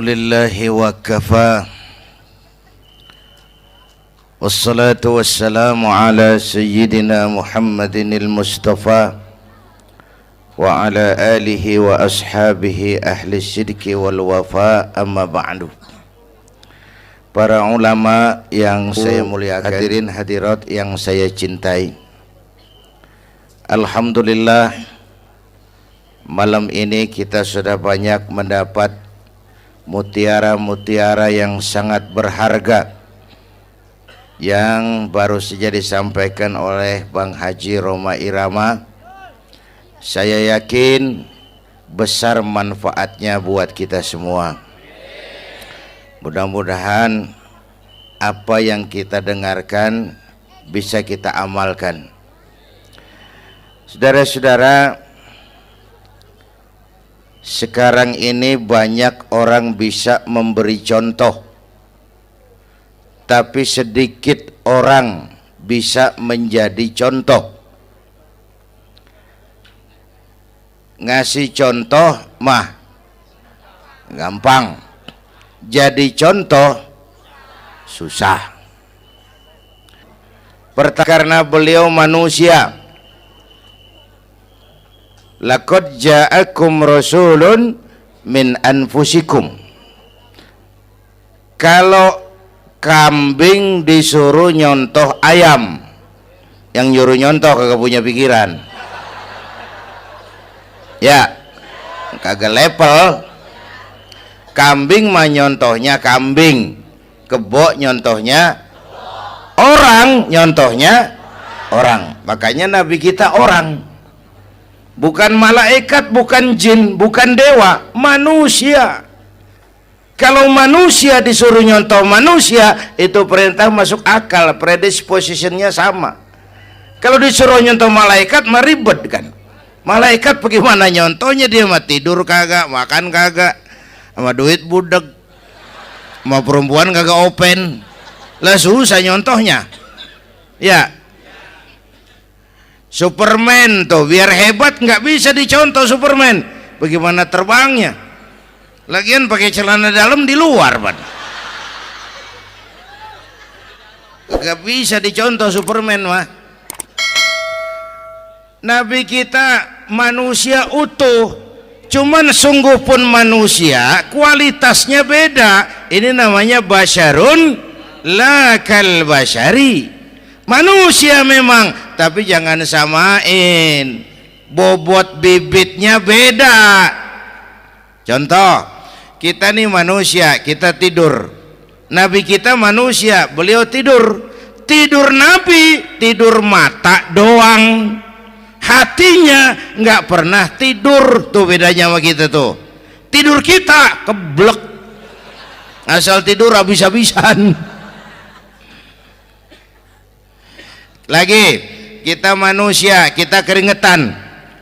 Lillahi wa kafa. Wassalatu wassalamu ala sayyidina Muhammadinil Mustafa wa ala alihi wa ashabihi ahli sidqi wal wafa, amma ba'du. Para ulama yang saya muliakan, hadirin hadirat yang saya cintai, alhamdulillah malam ini kita sudah banyak mendapat mutiara-mutiara yang sangat berharga yang baru saja disampaikan oleh Bang Haji Roma Irama. Saya yakin besar manfaatnya buat kita semua. Mudah-mudahan apa yang kita dengarkan bisa kita amalkan. Saudara-saudara, sekarang ini banyak orang bisa memberi contoh, tapi sedikit orang bisa menjadi contoh. Ngasih contoh mah gampang, jadi contoh susah. Karena beliau manusia. Laqad ja'akum rasulun min anfusikum. Kalau kambing disuruh nyontoh ayam, yang nyuruh nyontoh kagak punya pikiran. Ya, kagak level. Kambing mah nyontohnya kambing, kebo nyontohnya orang, nyontohnya orang. Makanya Nabi kita orang. Bukan malaikat, bukan jin, bukan dewa, manusia. Kalau manusia disuruh nyontoh manusia, itu perintah masuk akal, predispositionnya sama. Kalau disuruh nyontoh malaikat, mah ribet kan. Malaikat bagaimana nyontohnya, dia mah tidur kagak, makan kagak, sama duit budeg, sama perempuan kagak open, lah susah nyontohnya. Ya, Superman tuh biar hebat nggak bisa dicontoh Superman. Bagaimana terbangnya? Lagian pakai celana dalam di luar, Pak. Nggak bisa dicontoh Superman mah. Nabi kita manusia utuh, cuman sungguh pun manusia, kualitasnya beda. Ini namanya basyarun la kal basyari. Manusia memang, tapi jangan samain, bobot bibitnya beda. Contoh, kita nih manusia, kita tidur. Nabi kita manusia, beliau tidur. Tidur Nabi, tidur mata doang, hatinya nggak pernah tidur. Tuh bedanya sama kita tuh. Tidur kita keblek, asal tidur habis-habisan. Lagi, kita manusia, kita keringetan.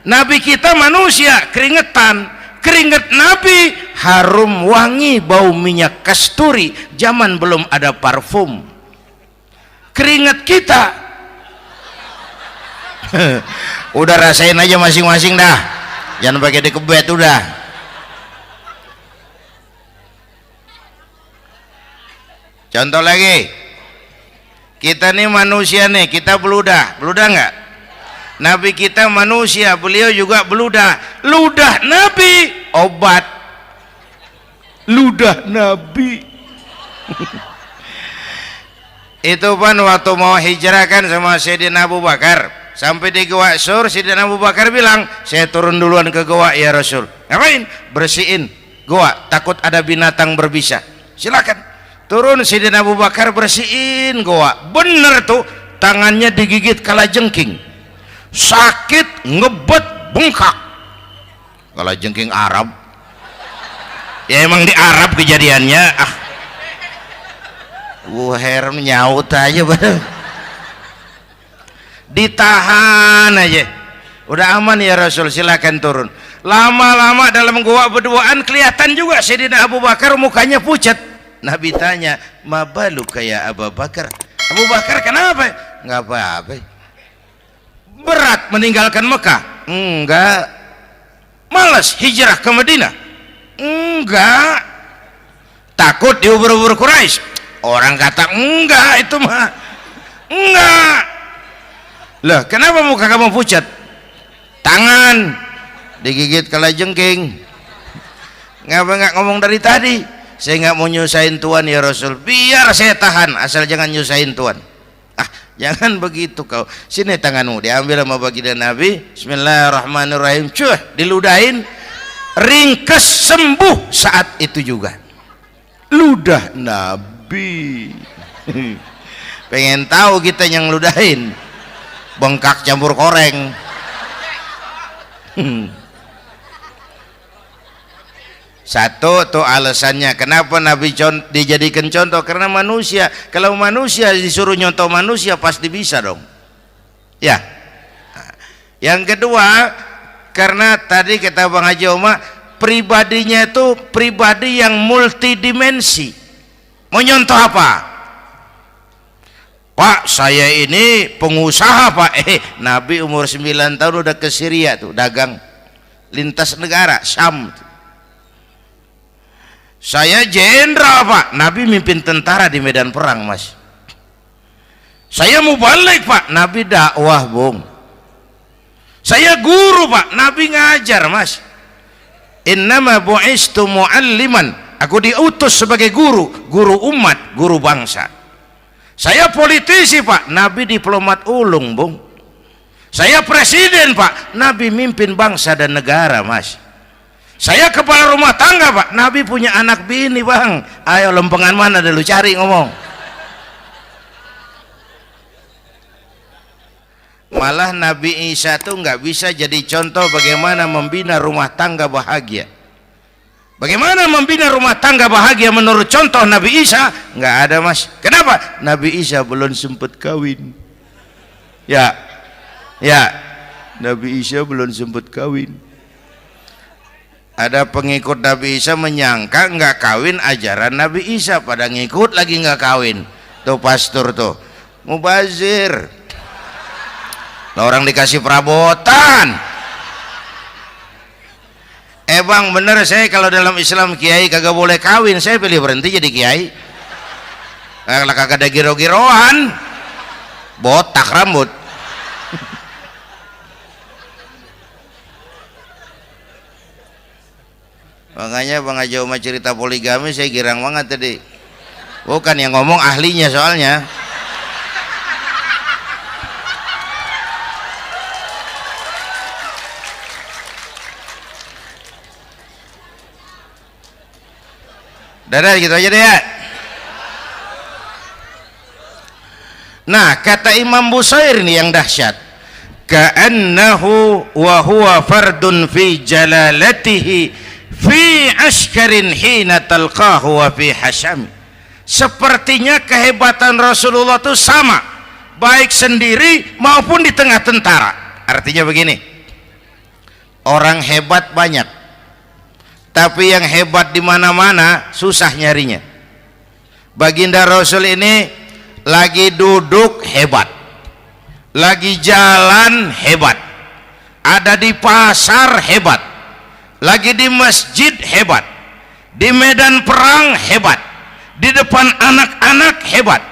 Nabi kita manusia, keringetan. Keringet Nabi harum wangi, bau minyak kasturi. Zaman belum ada parfum. Keringet kita udah rasain aja masing-masing dah, jangan pakai dikebet udah. Contoh lagi, kita nih manusia nih, kita beludah nggak? Nabi kita manusia, beliau juga beludah. Ludah Nabi obat, ludah Nabi. Itu kan waktu mau hijrah kan sama Sayyidina Abu Bakar, sampai di Gua Sur, Sayyidina Abu Bakar bilang, saya turun duluan ke gua ya Rasul. Ngapain? Bersihin gua, takut ada binatang berbisa. Silakan. Turun Sayyidina Abu Bakar bersihin gua. Bener tuh, tangannya digigit kalajengking. Sakit, ngebet, bengkak. Kalajengking Arab. Ya emang di Arab kejadiannya. Herem nyaut aja bener. Ditahan aja. Udah aman ya Rasul, silakan turun. Lama-lama dalam gua berduaan kelihatan juga Sayyidina Abu Bakar mukanya pucat. Nabi tanya, mabalu kayak Abu Bakar. Abu Bakar kenapa? Nggak apa-apa. Berat meninggalkan Mekah? Enggak. Malas hijrah ke Madinah? Enggak. takut diubur-ubur Quraisy. Orang kata enggak, itu mah enggak. Loh, kenapa muka kamu pucat? Tangan digigit kalajengking. Ngapa nggak ngomong dari tadi? Saya nggak mau nyusahin Tuhan ya Rasul. Biar saya tahan, asal jangan nyusahin Tuhan. Ah, jangan begitu kau. Sini tanganmu, diambil sama baginda Nabi. Bismillahirrahmanirrahim. Cuh, diludahin, ringkes, sembuh saat itu juga. Ludah Nabi. Pengen tahu kita yang ludahin, bengkak campur koreng. Satu tuh alasannya kenapa Nabi dijadikan contoh, karena manusia. Kalau manusia disuruh nyontoh manusia pasti bisa dong ya. Yang kedua, karena tadi kata Bang Haji Oma, pribadinya itu pribadi yang multidimensi. Mau nyontoh apa? Pak, saya ini pengusaha Pak. Nabi umur 9 tahun udah ke Syria tuh, dagang lintas negara, Syam. Saya jenderal Pak, Nabi mimpin tentara di medan perang Mas. Saya mau balik Pak, Nabi dakwah Bung. Saya guru Pak, Nabi ngajar Mas. Innama bu'istu mu'alliman, aku diutus sebagai guru, guru umat, guru bangsa. Saya politisi Pak, Nabi diplomat ulung Bung. Saya presiden Pak, Nabi mimpin bangsa dan negara Mas. Saya kepala rumah tangga Pak, Nabi punya anak bini Bang. Ayo lempengan mana dulu cari ngomong. Malah Nabi Isa tuh nggak bisa jadi contoh bagaimana membina rumah tangga bahagia. Bagaimana membina rumah tangga bahagia menurut contoh Nabi Isa? Nggak ada Mas. Kenapa? Nabi Isa belum sempat kawin. Ya, Nabi Isa belum sempat kawin. Ada pengikut Nabi Isa menyangka nggak kawin ajaran Nabi Isa, pada ngikut lagi nggak kawin. Tuh pastor tuh mubazir. Orang dikasih perabotan. Bang, bener saya kalau dalam Islam kiai kagak boleh kawin, saya pilih berhenti jadi kiai. Kalau kagak ada giro-giroan, botak rambut. Makanya Bang Haji Oma cerita poligami saya girang banget tadi. Bukan yang ngomong ahlinya soalnya. Dadah gitu aja deh ya. Nah, kata Imam Busair ini yang dahsyat. Ka'annahu wa huwa fardun fi jalalatihi fi askarin hina talqahu wa fi hasham. Sepertinya kehebatan Rasulullah itu sama, baik sendiri maupun di tengah tentara. Artinya begini, orang hebat banyak, tapi yang hebat di mana-mana susah nyarinya. Baginda Rasul ini lagi duduk hebat, lagi jalan hebat, ada di pasar hebat, lagi di masjid hebat, di medan perang hebat, di depan anak-anak hebat,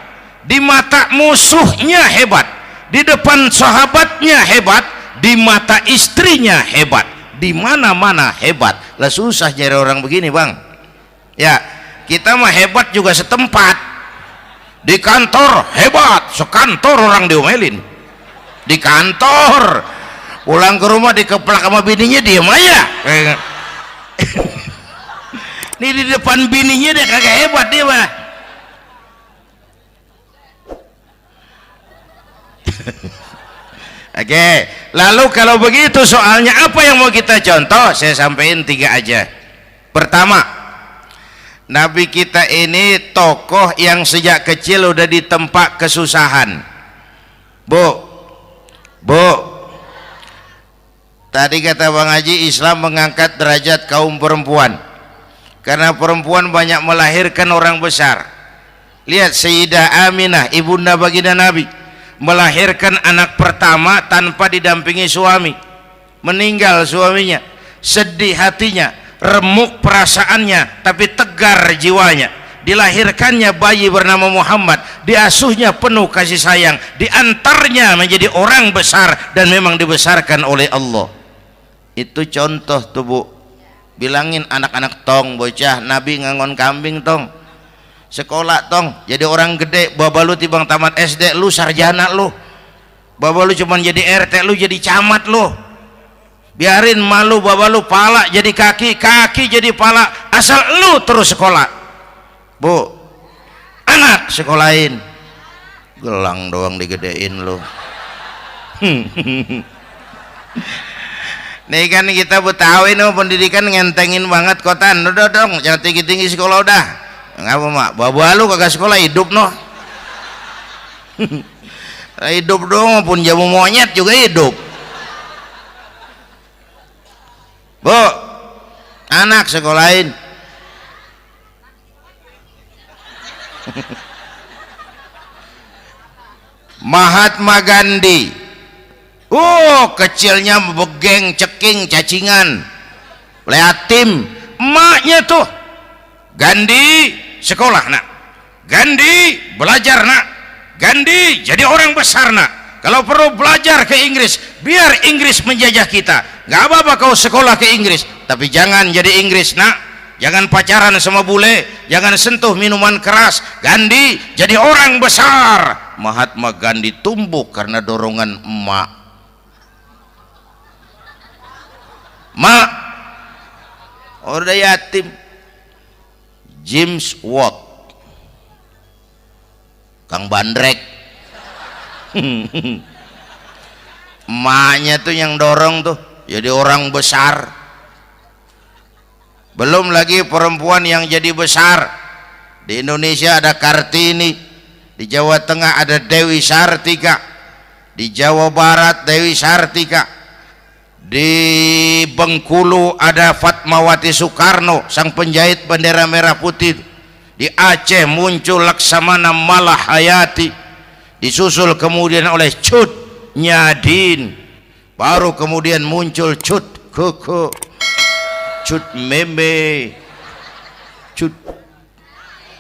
di mata musuhnya hebat, di depan sahabatnya hebat, di mata istrinya hebat, di mana-mana hebat. Lah susah nyari orang begini Bang. Ya, kita mah hebat juga setempat. Di kantor hebat, sekantor orang diomelin. Di kantor, pulang ke rumah dikeplak sama bininya diem aja. Ini di depan bininya dia kagak hebat dia mah. Oke, lalu kalau begitu soalnya apa yang mau kita contoh? Saya sampaikan 3 aja. Pertama, Nabi kita ini tokoh yang sejak kecil udah ditempa kesusahan. Bu, tadi kata Bang Haji, Islam mengangkat derajat kaum perempuan karena perempuan banyak melahirkan orang besar. Lihat Sayyidah Aminah, ibunda baginda Nabi, melahirkan anak pertama tanpa didampingi suami. Meninggal suaminya, sedih hatinya, remuk perasaannya tapi tegar jiwanya. Dilahirkannya bayi bernama Muhammad, diasuhnya penuh kasih sayang, diantarnya menjadi orang besar dan memang dibesarkan oleh Allah. Itu contoh tuh Bu. Bilangin anak-anak tong bocah Nabi ngangon kambing tong, sekolah tong jadi orang gede. Baba lu tibang tamat SD lu sarjana lu, baba lu cuman jadi RT lu jadi camat lu. Biarin malu baba lu pala jadi kaki, kaki jadi pala, asal lu terus sekolah. Bu, anak sekolahin, gelang doang digedein lu. Nih kan kita Betawi nih pendidikan ngentengin banget kotan. Udah dong jangan tinggi-tinggi sekolah udah. Ngapa mak? Bawa lu kagak sekolah hidup noh. Hidup dong pun jamu monyet juga hidup. Bu, anak sekolahin. Mahatma Gandhi. Kecilnya begeng, ceking, cacingan, leatim. Emaknya tuh Gandhi sekolah nak, Gandhi belajar nak, Gandhi jadi orang besar nak. Kalau perlu belajar ke Inggris, biar Inggris menjajah kita. Gak apa-apa kau sekolah ke Inggris, tapi jangan jadi Inggris nak. Jangan pacaran sama bule, jangan sentuh minuman keras. Gandhi jadi orang besar. Mahatma Gandhi tumbuh karena dorongan emak. Mak udah yatim. James Watt, Kang Bandrek. Emaknya tuh yang dorong tuh jadi orang besar. Belum lagi perempuan yang jadi besar. Di Indonesia ada Kartini, di Jawa Tengah ada Dewi Sartika, di Jawa Barat Dewi Sartika, di Bengkulu ada Fatmawati Soekarno sang penjahit bendera merah putih, di Aceh muncul Laksamana Malahayati, disusul kemudian oleh Cut Nyadin, baru kemudian muncul Cut Koko, Cut Meme, Cut,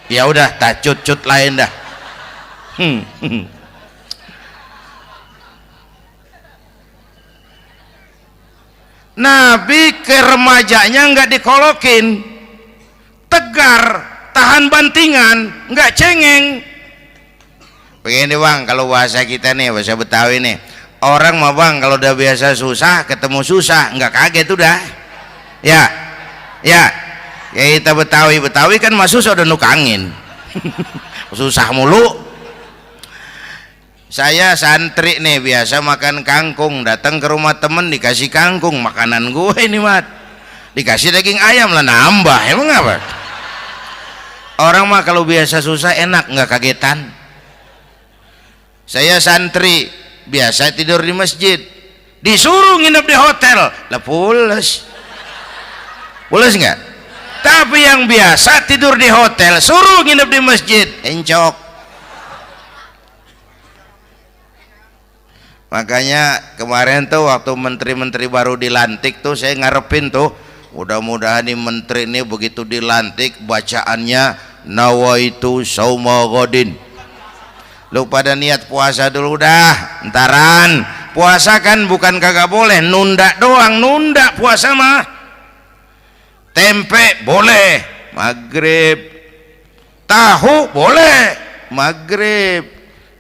ya udah tak cut lain dah. Nabi ke remajanya nggak dikolokin, tegar, tahan bantingan, nggak cengeng. Begini bang, kalau bahasa kita nih, bahasa Betawi nih, orang mah bang kalau udah biasa susah ketemu susah nggak kaget udah. Ya kita Betawi kan mah susah udah nukangin. Susah mulu. Saya santri nih biasa makan kangkung, datang ke rumah temen dikasih kangkung, makanan gue ini mat, dikasih daging ayam lah nambah, emang apa? Orang mah kalau biasa susah enak nggak kagetan. Saya santri biasa tidur di masjid, disuruh nginep di hotel lah pules nggak? Tapi yang biasa tidur di hotel suruh nginep di masjid encok. Makanya kemarin tuh waktu menteri-menteri baru dilantik tuh saya ngarepin tuh mudah-mudahan nih menteri ini begitu dilantik bacaannya nawaitu sauma godin. Lu pada niat puasa dulu dah, entaran. Puasa kan bukan kagak boleh, nunda doang, nunda puasa mah. Tempe boleh maghrib, tahu boleh maghrib,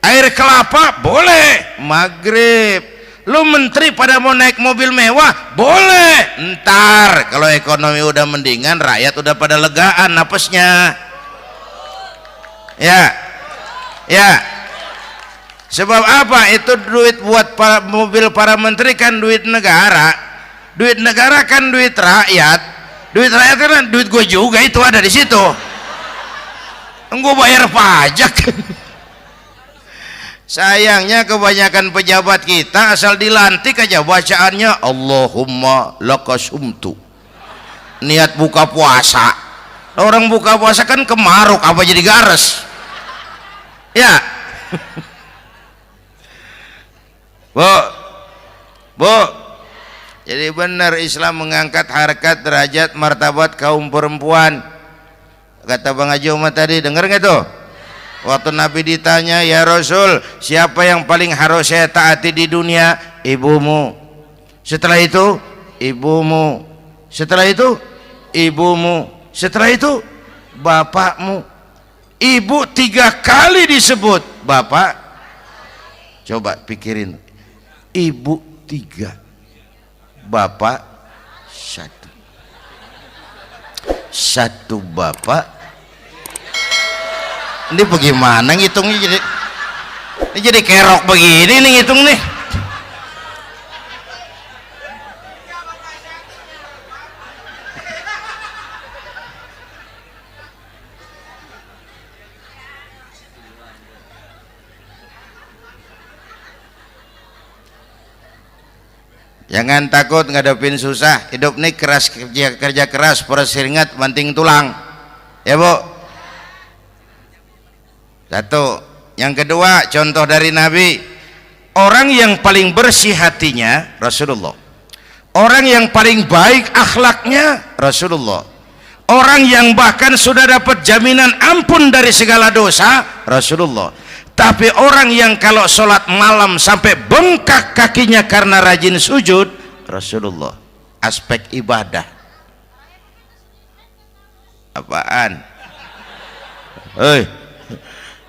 air kelapa boleh maghrib. Lu menteri pada mau naik mobil mewah boleh ntar kalau ekonomi udah mendingan, rakyat udah pada legaan napasnya. Ya sebab apa? Itu duit buat mobil para menteri kan duit negara kan duit rakyat. Duit rakyat kan duit gue juga, itu ada di situ. Gue bayar pajak. Sayangnya kebanyakan pejabat kita asal dilantik aja bacaannya Allahumma lakasumtu, niat buka puasa. Orang buka puasa kan kemaruk apa jadi gares ya. Bu Jadi benar Islam mengangkat harkat, derajat, martabat kaum perempuan. Kata Bang Haji Umar tadi, dengar nggak tuh? Waktu Nabi ditanya, ya Rasul, siapa yang paling harus saya taati di dunia? Ibumu. Setelah itu, ibumu. Setelah itu, ibumu. Setelah itu, bapakmu. Ibu 3 kali disebut, bapak. Coba pikirin, ibu 3, bapak 1 bapak. Ini bagaimana ngitungnya, jadi kerok begini nih ngitung nih. Jangan takut ngadepin susah. Hidup nih keras, kerja keras, peres keringat, banting tulang. Ya Bu. Satu. Yang kedua, contoh dari Nabi. Orang yang paling bersih hatinya Rasulullah. Orang yang paling baik akhlaknya Rasulullah. Orang yang bahkan sudah dapat jaminan ampun dari segala dosa Rasulullah. Tapi orang yang kalau sholat malam sampai bengkak kakinya karena rajin sujud Rasulullah. Aspek ibadah. Apaan? Hei,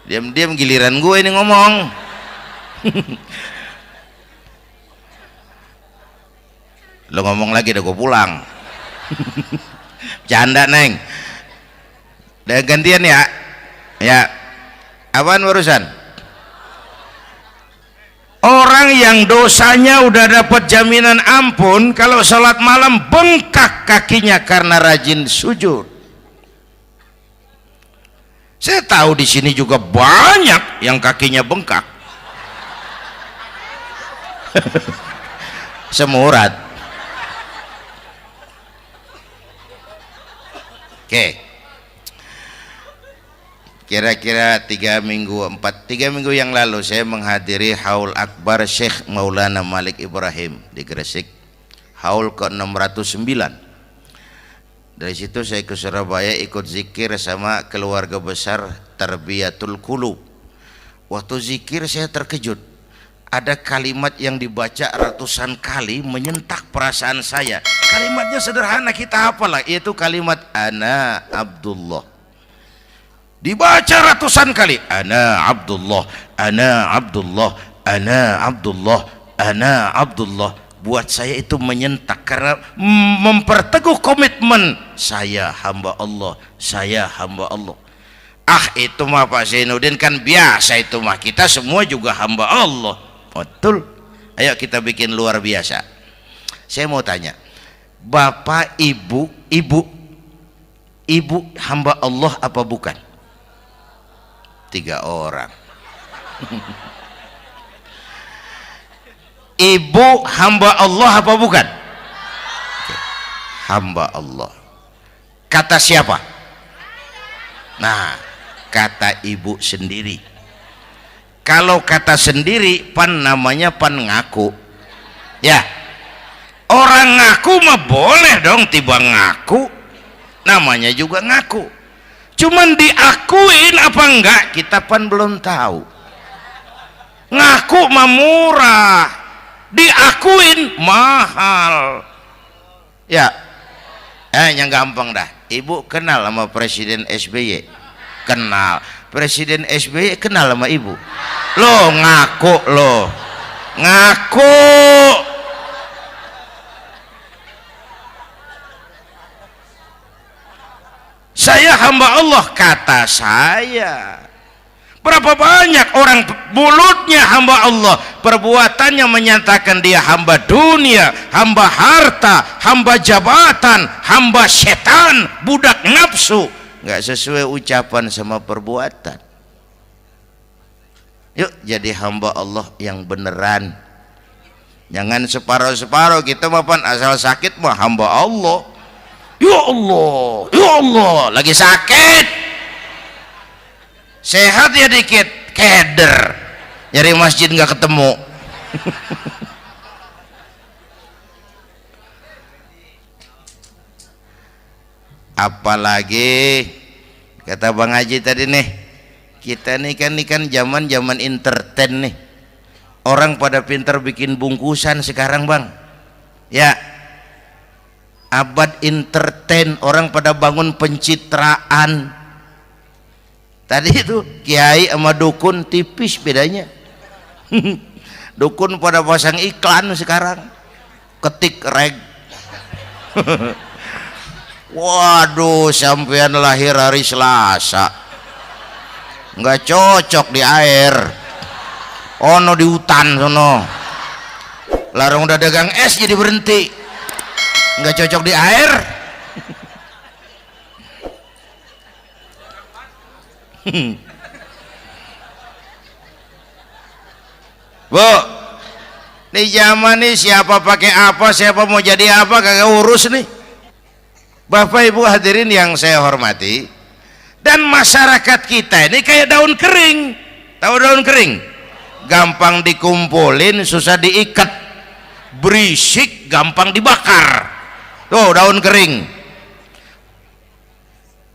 diam-diam giliran gue ini ngomong. Lo ngomong lagi dah gue pulang. Canda neng. Udah gantian ya. Ya. Apaan urusan? Orang yang dosanya udah dapat jaminan ampun, kalau sholat malam bengkak kakinya karena rajin sujud. Saya tahu di sini juga banyak yang kakinya bengkak. Semurat. Oke. Kira-kira 3 minggu yang lalu saya menghadiri haul akbar Syekh Maulana Malik Ibrahim di Gresik, haul ke-609. Dari situ saya ke Surabaya ikut zikir sama keluarga besar Tarbiyatul Qulub. Waktu zikir saya terkejut, ada kalimat yang dibaca ratusan kali menyentak perasaan saya. Kalimatnya sederhana, kita hafalah, yaitu kalimat ana Abdullah. Dibaca ratusan kali, ana Abdullah, ana Abdullah, ana Abdullah, ana Abdullah. Buat saya itu menyentak karena memperteguh komitmen, saya hamba Allah, saya hamba Allah. Ah, itu mah Pak Zainuddin kan biasa, itu mah kita semua juga hamba Allah. Betul. Ayo kita bikin luar biasa. Saya mau tanya, Bapak, Ibu hamba Allah apa bukan? 3 orang. Ibu hamba Allah apa bukan? Hamba Allah. Kata siapa? Nah, kata ibu sendiri. Kalau kata sendiri, pan namanya pan ngaku. Ya, orang ngaku mah boleh dong, tiba ngaku, namanya juga ngaku. Cuman diakuin apa enggak, kita pan belum tahu. Ngaku mah murah, diakuin mahal. Ya, yang gampang dah. Ibu kenal sama Presiden SBY? Kenal. Presiden SBY kenal sama ibu? Lo ngaku, lo ngaku. Saya hamba Allah, kata saya. Berapa banyak orang mulutnya hamba Allah, perbuatannya menyatakan dia hamba dunia, hamba harta, hamba jabatan, hamba setan, budak nafsu. Nggak sesuai ucapan sama perbuatan. Yuk jadi hamba Allah yang beneran. Jangan separuh-separuh, kita mapan asal sakit mah hamba Allah. Ya Allah, ya Allah, lagi sakit, sehat ya dikit, keder, nyari masjid nggak ketemu. Apalagi kata Bang Haji tadi nih, kita nih kan zaman entertain nih, orang pada pintar bikin bungkusan sekarang Bang ya, abad entertain, orang pada bangun pencitraan. Tadi itu kiai sama dukun tipis bedanya. Dukun pada pasang iklan sekarang, ketik reg. Waduh, sampean lahir hari Selasa, nggak cocok di air, ono di hutan sono. Larang udah dagang es jadi berhenti, nggak cocok di air. Bu, di zaman nih siapa pakai apa, siapa mau jadi apa kagak urus nih. Bapak Ibu hadirin yang saya hormati, dan masyarakat kita ini kayak daun kering. Tahu daun kering? Gampang dikumpulin, susah diikat, berisik, gampang dibakar. Tuh daun kering.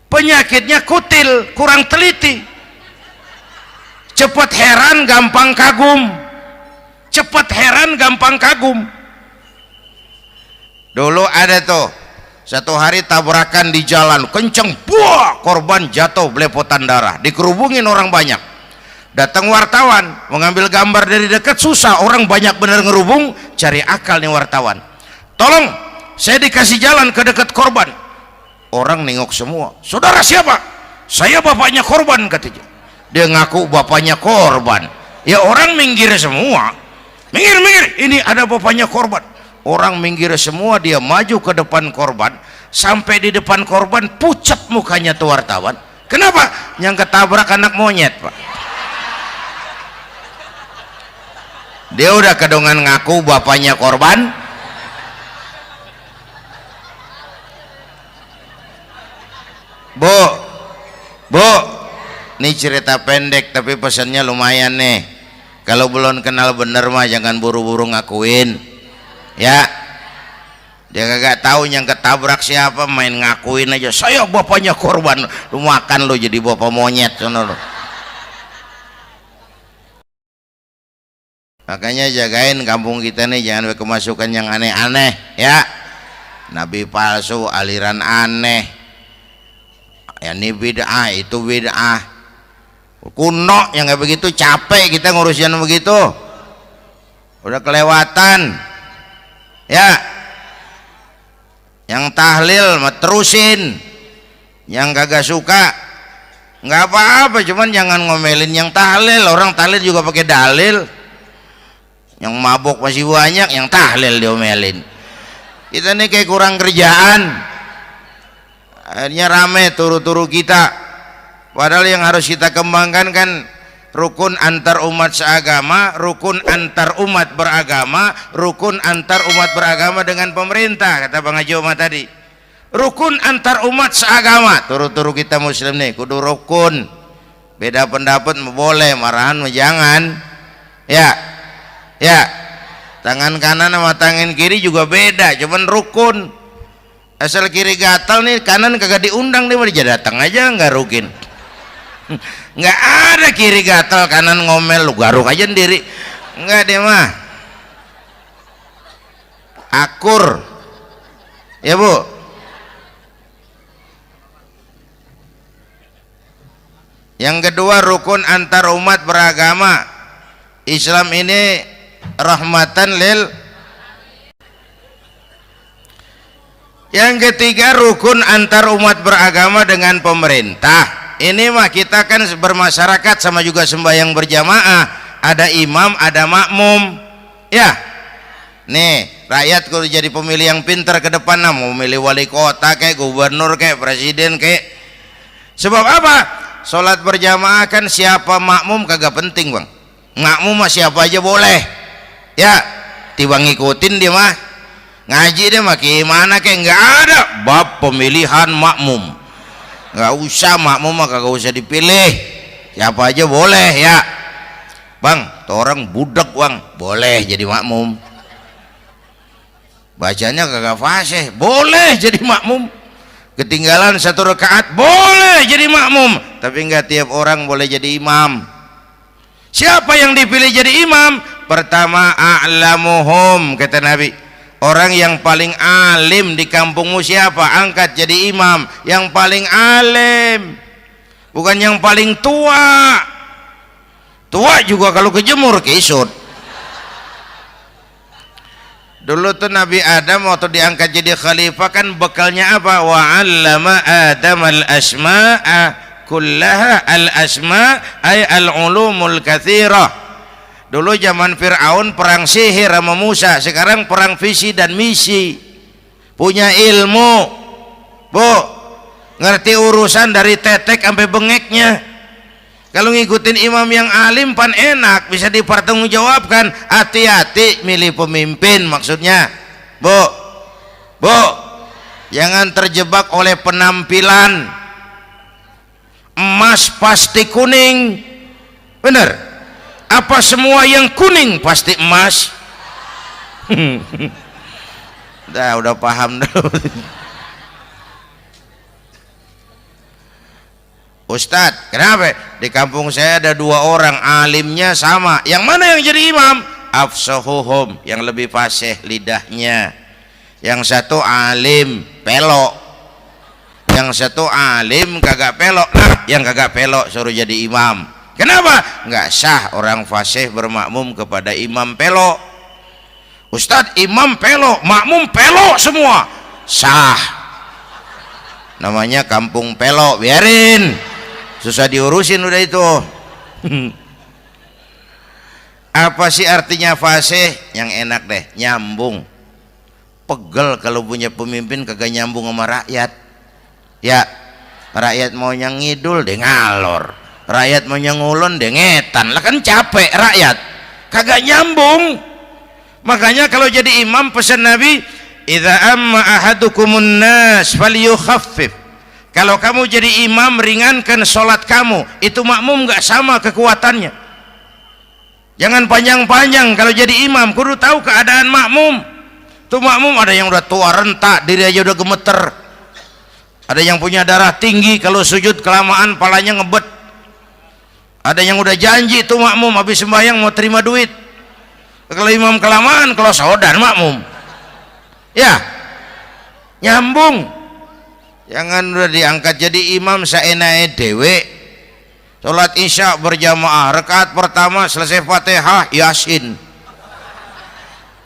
Penyakitnya kutil, kurang teliti, cepat heran, gampang kagum. Cepat heran, gampang kagum. Dulu ada tuh satu hari tabrakan di jalan kenceng, buah, korban jatuh belepotan darah, dikerubungin orang banyak. Datang wartawan mengambil gambar dari dekat, susah, orang banyak bener ngerubung. Cari akal nih wartawan, tolong saya dikasih jalan ke dekat korban. Orang nengok semua, saudara siapa? Saya bapaknya korban katanya. Dia ngaku bapaknya korban. Ya orang minggir semua, minggir, ini ada bapaknya korban. Orang minggir semua, dia maju ke depan korban. Sampai di depan korban pucat mukanya tuh wartawan. Kenapa? Yang ketabrak anak monyet Pak. Dia udah kedongan ngaku bapaknya korban. Bu, ini cerita pendek tapi pesannya lumayan nih. Kalau belum kenal bener mah jangan buru-buru ngakuin ya. Dia kagak tahu yang ketabrak siapa, main ngakuin aja, saya bapaknya korban. Lu makan lu jadi bapak monyet sono lu. Makanya jagain kampung kita nih, jangan kemasukan yang aneh-aneh ya. Nabi palsu, aliran aneh ya, ini bid'ah, itu bid'ah kuno yang kayak begitu. Capek kita ngurusin begitu, udah kelewatan ya. Yang tahlil mah terusin, yang kagak suka nggak apa-apa, cuman jangan ngomelin yang tahlil. Orang tahlil juga pakai dalil. Yang mabuk masih banyak, yang tahlil diomelin. Kita nih kayak kurang kerjaan, akhirnya rame turu-turu kita. Padahal yang harus kita kembangkan kan rukun antar umat seagama, rukun antar umat beragama, rukun antar umat beragama dengan pemerintah. Kata Bang Haji Omar tadi, rukun antar umat seagama, turu-turu kita muslim nih kudu rukun. Beda pendapat boleh, marahan jangan ya. Tangan kanan sama tangan kiri juga beda, cuman rukun. Asal kiri gatal nih, kanan kagak diundang, dia datang aja nggak rukin. Nggak ada kiri gatal kanan ngomel, lu garuk aja sendiri. Nggak, dia mah akur ya Bu. Yang kedua, rukun antar umat beragama. Islam ini rahmatan lil. Yang ketiga, rukun antar umat beragama dengan pemerintah. Ini mah kita kan bermasyarakat sama juga sembahyang berjamaah, ada imam ada makmum ya. Nih rakyat kalau jadi pemilih yang pintar ke depan, nah, mau milih wali kota kayak gubernur kayak presiden kayak. Sebab apa? Sholat berjamaah kan siapa makmum kagak penting Bang. Makmum mah siapa aja boleh ya, tiba ngikutin dia mah. Ngaji dia mah gimana kayak nggak ada bab pemilihan makmum. Nggak usah, makmum mah kagak usah dipilih, siapa aja boleh ya. Bang, tuh orang budak Bang, boleh jadi makmum. Bacanya kagak fasih, boleh jadi makmum. ketinggalan 1 rakaat boleh jadi makmum, tapi enggak tiap orang boleh jadi imam. Siapa yang dipilih jadi imam? Pertama, a'lamuhum, kata Nabi. Orang yang paling alim di kampungmu siapa? Angkat jadi imam. Yang paling alim, bukan yang paling tua. Tua juga kalau kejemur kisut. Dulu tuh Nabi Adam waktu diangkat jadi khalifah kan bekalnya apa? Wa 'allama Adam al-asma'a kullaha. Al-asma' ay al-ulumul katsirah. Dulu zaman Fir'aun perang sihir sama Musa, sekarang perang visi dan misi. Punya ilmu, Bu, ngerti urusan dari tetek sampai bengeknya. Kalau ngikutin imam yang alim pan enak, bisa dipertanggungjawabkan. Hati-hati milih pemimpin, maksudnya Bu, jangan terjebak oleh penampilan. Emas pasti kuning, bener? Apa semua yang kuning pasti emas? Udah paham dulu. Ustadz, kenapa? Di kampung saya ada 2 orang alimnya sama. Yang mana yang jadi imam? Afsahuhum, yang lebih fasih lidahnya. Yang satu alim pelok, yang satu alim kagak pelok. Nah, yang kagak pelok suruh jadi imam. Kenapa? Nggak sah orang fasih bermakmum kepada imam pelok. Ustadz, imam pelok, makmum pelok semua. Sah. Namanya kampung pelok, biarin. Susah diurusin udah itu. Apa sih artinya fasih? Yang enak deh, nyambung. Pegel kalau punya pemimpin kagak nyambung sama rakyat. Ya, rakyat mau yang ngidul deh ngalor, rakyat mau yang ngulon deh ngetan. Lah kan capek rakyat, kagak nyambung. Makanya kalau jadi imam pesan Nabi, idza amma ahadukumun nas falyukhaffif. Kalau kamu jadi imam, ringankan sholat kamu. Itu makmum nggak sama kekuatannya. Jangan panjang-panjang kalau jadi imam, kudu tahu keadaan makmum. Tuh makmum ada yang udah tua rentak, diri aja udah gemeter. Ada yang punya darah tinggi, kalau sujud kelamaan palanya ngebet. Ada yang udah janji tuh makmum habis sembahyang mau terima duit. Kalau imam kelamaan, kalau saudara makmum. Ya, nyambung. Jangan udah diangkat jadi imam saenake dhewe. Salat isya berjamaah, rakaat pertama selesai Fatihah Yasin.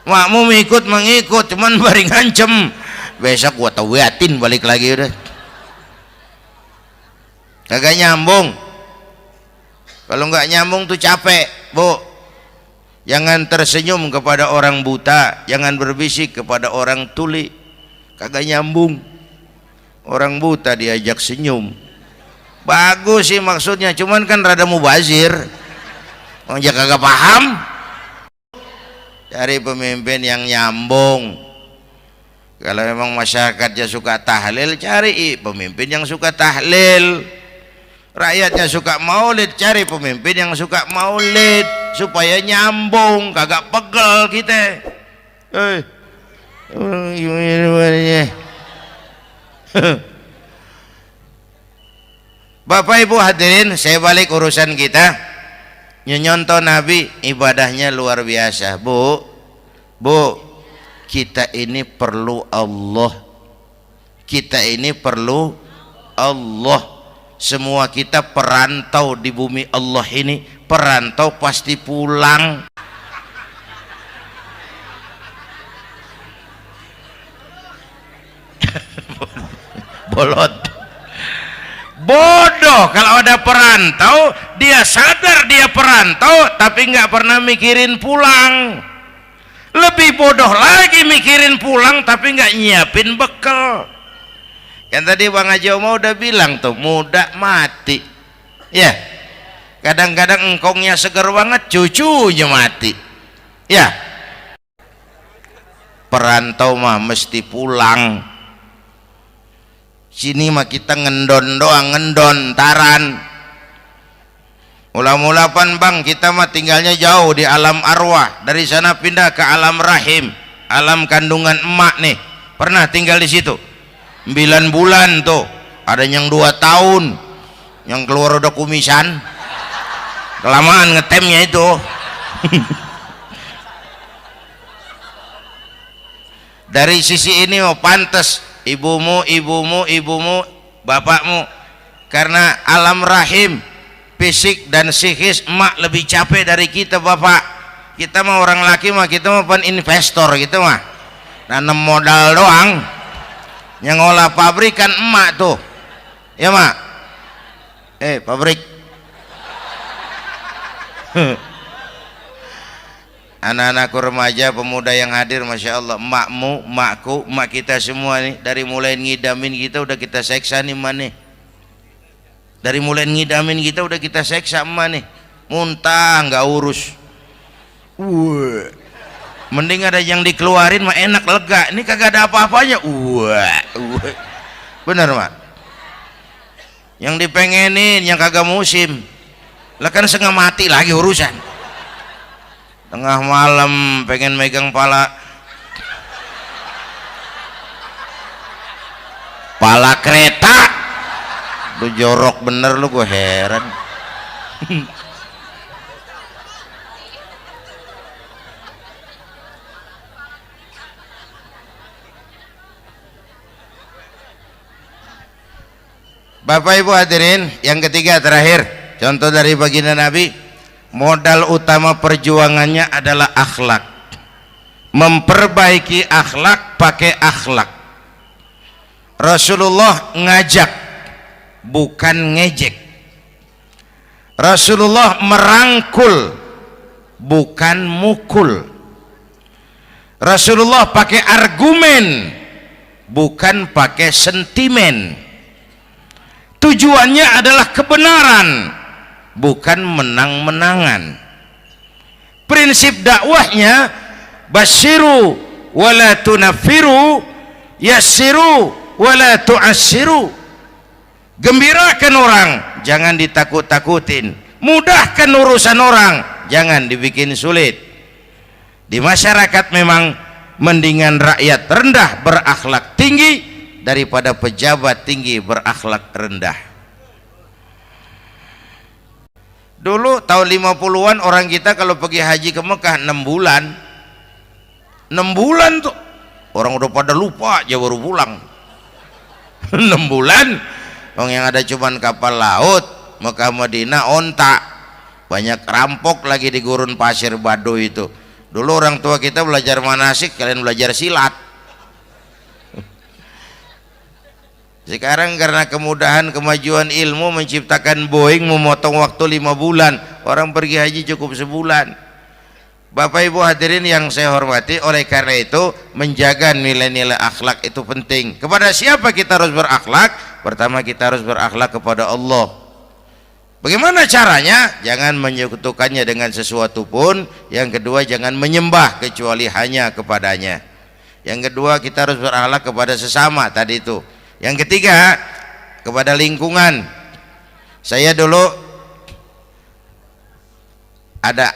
Makmum ikut mengikut, cuman bari ngancem. Besok gua tawiatin balik lagi udah. Kagak nyambung. Kalau nggak nyambung tuh capek, Bu. Jangan tersenyum kepada orang buta, jangan berbisik kepada orang tuli. Kagak nyambung. Orang buta diajak senyum, bagus sih maksudnya, cuman kan rada mubazir. Orang jaga kagak paham. Cari pemimpin yang nyambung. Kalau memang masyarakatnya suka tahlil, cari pemimpin yang suka tahlil. Rakyatnya suka maulid, cari pemimpin yang suka maulid, supaya nyambung, kagak pegel kita. Bapak Ibu hadirin, saya balik urusan kita. Nyontoh Nabi ibadahnya luar biasa. Bu, kita ini perlu Allah. Kita ini perlu Allah. Semua kita perantau di bumi Allah ini. Perantau pasti pulang. Bolot, bodoh kalau ada perantau, dia sadar dia perantau tapi nggak pernah mikirin pulang. Lebih bodoh lagi mikirin pulang tapi nggak nyiapin bekal. Kan tadi Bang Haji Omah udah bilang tuh, muda mati ya. Kadang-kadang engkongnya seger banget, cucunya mati ya. Perantau mah mesti pulang. Sini mah kita ngendon doang, ngendon taran. Mula-mula pan Bang, kita mah tinggalnya jauh di alam arwah. Dari sana pindah ke alam rahim, alam kandungan emak nih. Pernah tinggal di situ? 9 bulan tuh, ada yang 2 tahun, yang keluar udah kumisan, kelamaan ngetemnya itu. Dari sisi ini mau pantas ibumu, bapakmu, karena alam rahim fisik dan psikis emak lebih capek dari kita bapak. Kita mah orang laki mah, kita mah pan investor gitu mah, nanam modal doang. Yang ngolah pabrik kan emak tuh, ya mak. Pabrik. Anak-anakku remaja, pemuda yang hadir, masya Allah, emakmu, emakku, emak kita semua nih, dari mulai ngidamin kita udah kita seksa nih emak nih. Dari mulai ngidamin kita udah kita seksa emak nih, muntah nggak urus. Mending ada yang dikeluarin mah enak, lega. Ini kagak ada apa-apanya. Bener mak. Yang dipengenin yang kagak musim, lah kan setengah mati lagi urusan. Tengah malam pengen megang pala kereta, lu jorok bener lu, gue heran. Bapak Ibu hadirin, yang ketiga terakhir, contoh dari baginda Nabi, modal utama perjuangannya adalah akhlak. Memperbaiki akhlak, pakai akhlak. Rasulullah ngajak, bukan ngejek. Rasulullah merangkul, bukan mukul. Rasulullah pakai argumen, bukan pakai sentimen. Tujuannya adalah kebenaran, bukan menang-menangan. Prinsip dakwahnya basyiru wala tunaffiru, yassiru wala tu'assiru. Gembirakan orang, jangan ditakut-takutin. Mudahkan urusan orang, jangan dibikin sulit. Di masyarakat memang mendingan rakyat rendah berakhlak tinggi daripada pejabat tinggi berakhlak rendah. Dulu tahun 50-an orang kita kalau pergi haji ke Mekah 6 bulan. 6 bulan tuh orang udah pada lupa aja baru pulang. 6 bulan orang yang ada cuman kapal laut, Mekah Madinah onta, banyak rampok lagi di gurun pasir Baduy itu. Dulu orang tua kita belajar manasik, kalian belajar silat. Sekarang karena kemudahan kemajuan ilmu menciptakan Boeing memotong waktu 5 bulan, orang pergi haji cukup sebulan. Bapak Ibu hadirin yang saya hormati, oleh karena itu menjaga nilai-nilai akhlak itu penting. Kepada siapa kita harus berakhlak? Pertama, kita harus berakhlak kepada Allah. Bagaimana caranya? Jangan menyekutukannya dengan sesuatu pun. Yang kedua, jangan menyembah kecuali hanya kepadanya. Yang kedua, kita harus berakhlak kepada sesama tadi itu. Yang ketiga, kepada lingkungan. Saya dulu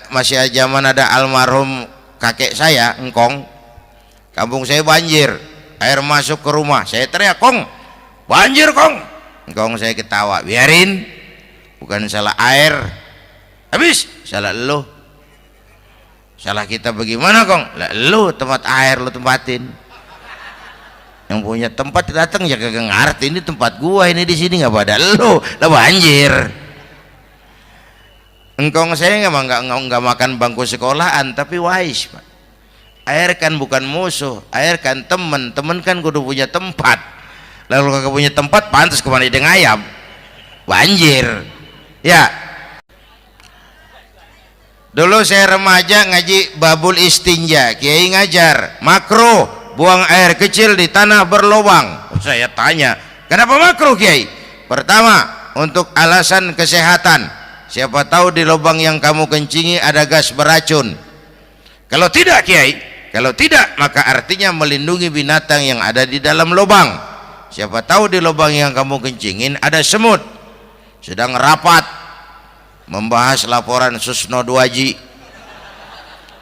masih zaman ada almarhum kakek saya, engkong. Kampung saya banjir, air masuk ke rumah. Saya teriak, "Kong, banjir Kong." Engkong saya ketawa, "Biarin, bukan salah air." Habis, salah lo. Salah kita bagaimana Kong? Lah lo tempat air lo tempatin. Yang punya tempat datang ya kagak ngerti, ini tempat gua, ini di sini nggak pada lo, lah banjir. Engkong saya nggak makan bangku sekolahan, tapi wise Pak. Air kan bukan musuh, air kan teman, teman kan kudu punya tempat. Lalu kagak punya tempat, pantas kemana dengan ayam, banjir. Ya. Dulu saya remaja ngaji babul istinja, kiai ngajar makruh buang air kecil di tanah berlubang. Saya tanya, kenapa makruh Kiai? Pertama, untuk alasan kesehatan. Siapa tahu di lubang yang kamu kencingi ada gas beracun. Kalau tidak Kiai, kalau tidak maka artinya melindungi binatang yang ada di dalam lubang. Siapa tahu di lubang yang kamu kencingin ada semut. Sedang rapat membahas laporan Susno Duaji.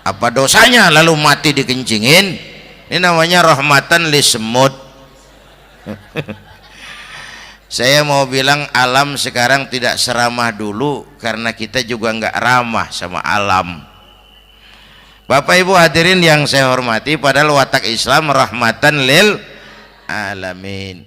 Apa dosanya lalu mati dikencingin? Ini namanya rahmatan li semut. Saya mau bilang alam sekarang tidak seramah dulu karena kita juga nggak ramah sama alam. Bapak Ibu hadirin yang saya hormati, padahal watak Islam rahmatan lil alamin.